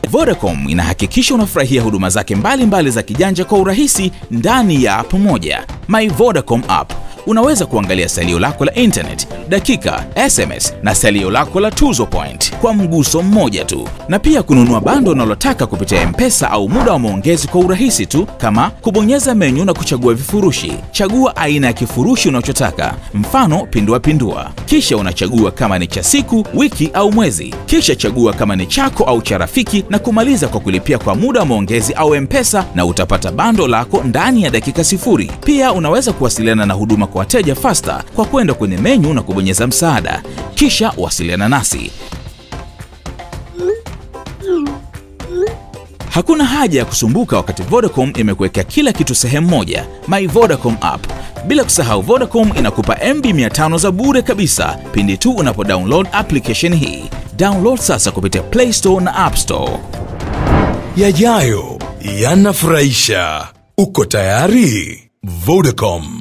Vodacom inahakikisha unafurahia huduma zake mbalimbali za kijanja kwa urahisi ndani ya app moja, My Vodacom App. Unaweza kuangalia salio lako la internet, dakika, SMS na salio lako la tuzo point kwa mguso mmoja tu. Na pia kununua bando unalotaka kupitia mpesa au muda wa maongezi kwa urahisi tu, kama kubonyeza menu na kuchagua vifurushi. Chagua aina ya kifurushi unachotaka, mfano pindua. Kisha unachagua kama ni cha siku, wiki au mwezi. Kisha chagua kama ni chako au cha rafiki na kumaliza kwa kulipia kwa muda wa maongezi au mpesa, na utapata bando lako ndani ya dakika 0. Pia unaweza kuwasiliana na huduma kwa wateja faster kwa kwenda kwenye menu na kubonyeza msaada, kisha wasiliana nasi. Hakuna haja ya kusumbuka wakati Vodacom imekuwekea kila kitu sehemu moja, My Vodacom App. Bila kusahau, Vodacom inakupa MB 500 za bure kabisa pindi tu unapodownload application hii. Download sasa kupitia Play Store na App Store. Yajayo yanafurahisha. Uko tayari? Vodacom.